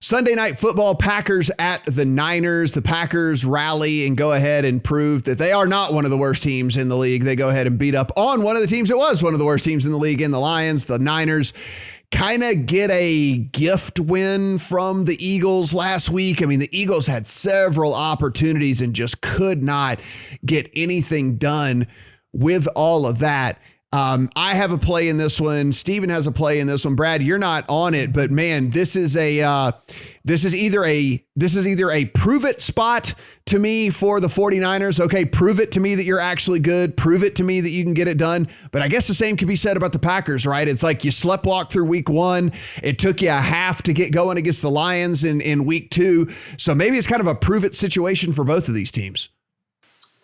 Sunday Night Football, Packers at the Niners. The Packers rally and go ahead and prove that they are not one of the worst teams in the league. They go ahead and beat up on one of the teams that was one of the worst teams in the league in the Lions. The Niners kind of get a gift win from the Eagles last week. I mean, the Eagles had several opportunities and just could not get anything done with all of that. I have a play in this one. Steven has a play in this one. Brad, you're not on it, but man, this is either a prove it spot to me for the 49ers. Okay, prove it to me that you're actually good. Prove it to me that you can get it done. But I guess the same can be said about the Packers, right? It's like you sleptwalk through week one. It took you a half to get going against the Lions in week two. So maybe it's kind of a prove it situation for both of these teams.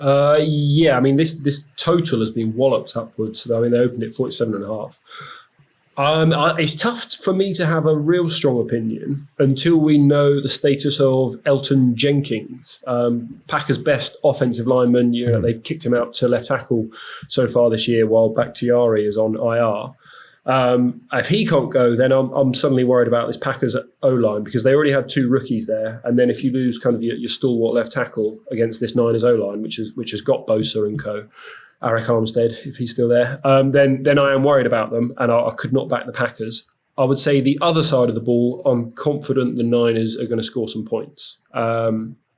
Yeah, I mean, this total has been walloped upwards. I mean, they opened it 47.5. It's tough for me to have a real strong opinion until we know the status of Elton Jenkins, Packers' best offensive lineman. You know, they've kicked him out to left tackle so far this year, while Bakhtiari is on IR. If he can't go, then I'm suddenly worried about this Packers O-line, because they already had two rookies there. And then if you lose kind of your stalwart left tackle against this Niners O-line, which has got Bosa and co, Arik Armstead, if he's still there, then I am worried about them, and I could not back the Packers. I would say the other side of the ball, I'm confident the Niners are going to score some points.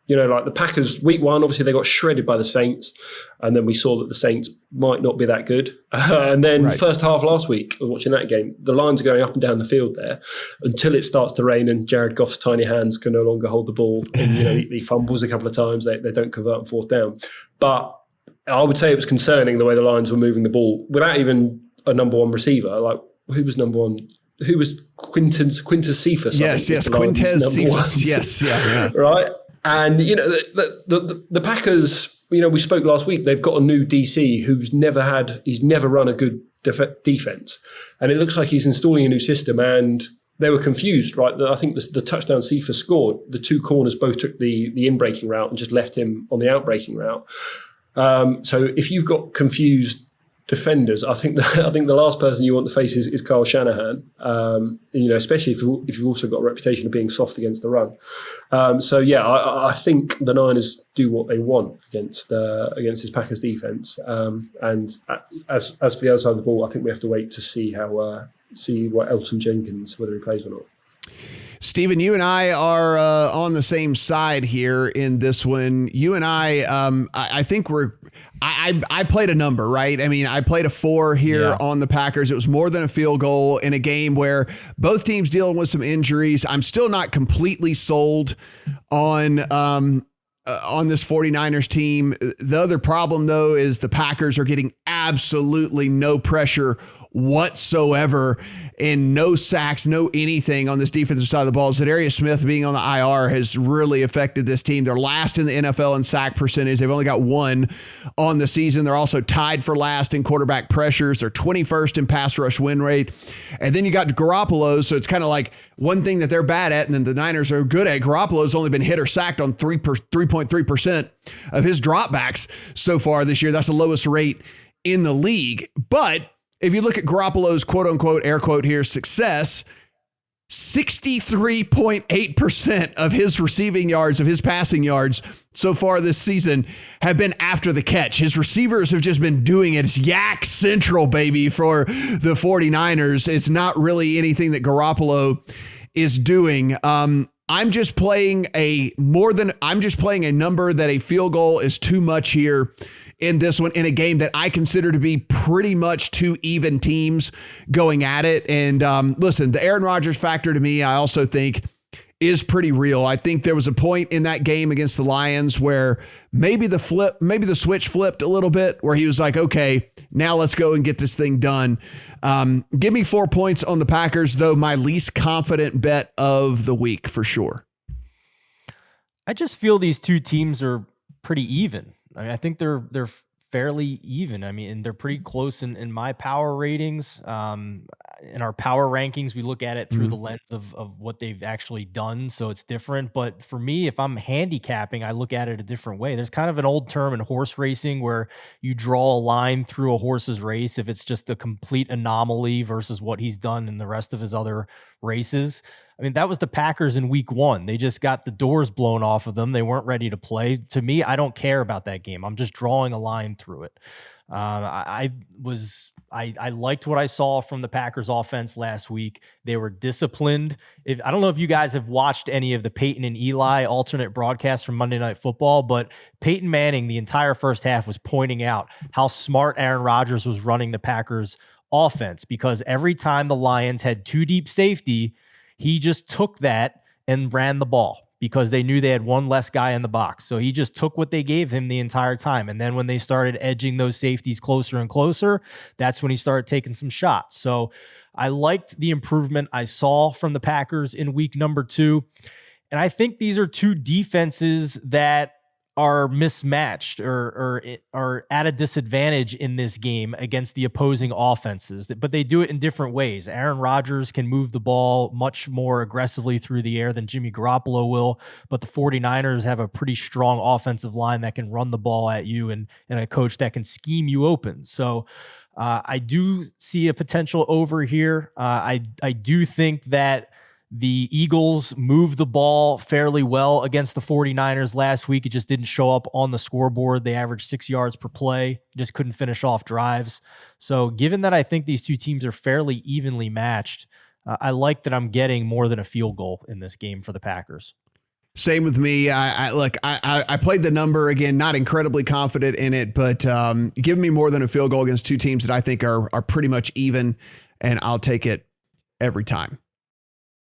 You know, like the Packers, week one, obviously they got shredded by the Saints, and then we saw that the Saints might not be that good. And then First half last week, I was watching that game, the Lions are going up and down the field there until it starts to rain and Jared Goff's tiny hands can no longer hold the ball. And, you know, he fumbles a couple of times, they don't convert on fourth down. But I would say it was concerning the way the Lions were moving the ball without even a number one receiver. Like, who was number one? Who was Quintez Cephas? Yes, Quintez Cephas. Yes, yeah. Right? And, you know, the Packers, you know, we spoke last week, they've got a new DC he's never run a good defense. And it looks like he's installing a new system, and they were confused, right? I think the touchdown Cephas scored, the two corners both took the in-breaking route and just left him on the out-breaking route. So if you've got confused defenders, I think the last person you want to face is Kyle Shanahan. You know, especially if you've also got a reputation of being soft against the run. So yeah, I think the Niners do what they want against his Packers defense. And as for the other side of the ball, I think we have to wait to see what Elton Jenkins, whether he plays or not. Steven, you and I are on the same side here in this one. You and I think I played a number, right? I mean, I played a 4 here on the Packers. It was more than a field goal in a game where both teams dealing with some injuries. I'm still not completely sold on this 49ers team. The other problem, though, is the Packers are getting absolutely no pressure whatsoever and no sacks, no anything on this defensive side of the ball. Zadarius Smith being on the IR has really affected this team. They're last in the NFL in sack percentage. They've only got 1 on the season. They're also tied for last in quarterback pressures. They're 21st in pass rush win rate. And then you got Garoppolo, so it's kind of like one thing that they're bad at and then the Niners are good at. Garoppolo's only been hit or sacked on 3.3% of his dropbacks so far this year. That's the lowest rate in the league. But if you look at Garoppolo's quote unquote, air quote here, success, 63.8% of his receiving yards, of his passing yards so far this season have been after the catch. His receivers have just been doing it. It's Yak Central, baby, for the 49ers. It's not really anything that Garoppolo is doing. I'm just playing a number that a field goal is too much here in this one, in a game that I consider to be pretty much 2 even teams going at it. And listen, the Aaron Rodgers factor to me, I also think is pretty real. I think there was a point in that game against the Lions where maybe the switch flipped a little bit, where he was like, okay, now let's go and get this thing done. Give me 4 points on the Packers, though my least confident bet of the week for sure. I just feel these two teams are pretty even. I mean, I think they're fairly even. I mean, and they're pretty close in my power ratings. In our power rankings, we look at it through the lens of what they've actually done. So it's different. But for me, if I'm handicapping, I look at it a different way. There's kind of an old term in horse racing where you draw a line through a horse's race if it's just a complete anomaly versus what he's done in the rest of his other races. I mean, that was the Packers in week 1. They just got the doors blown off of them. They weren't ready to play. To me, I don't care about that game. I'm just drawing a line through it. I liked what I saw from the Packers offense last week. They were disciplined. I don't know if you guys have watched any of the Peyton and Eli alternate broadcasts from Monday Night Football, but Peyton Manning, the entire first half, was pointing out how smart Aaron Rodgers was running the Packers offense, because every time the Lions had 2 deep safety, he just took that and ran the ball because they knew they had one less guy in the box. So he just took what they gave him the entire time. And then when they started edging those safeties closer and closer, that's when he started taking some shots. So I liked the improvement I saw from the Packers in week number 2. And I think these are 2 defenses that are mismatched or are at a disadvantage in this game against the opposing offenses, but they do it in different ways. Aaron Rodgers can move the ball much more aggressively through the air than Jimmy Garoppolo will, but the 49ers have a pretty strong offensive line that can run the ball at you and a coach that can scheme you open. So I do see a potential over here. I do think that the Eagles moved the ball fairly well against the 49ers last week. It just didn't show up on the scoreboard. They averaged 6 yards per play, just couldn't finish off drives. So given that I think these 2 teams are fairly evenly matched, I like that I'm getting more than a field goal in this game for the Packers. Same with me. I played the number again, not incredibly confident in it, but give me more than a field goal against 2 teams that I think are pretty much even, and I'll take it every time.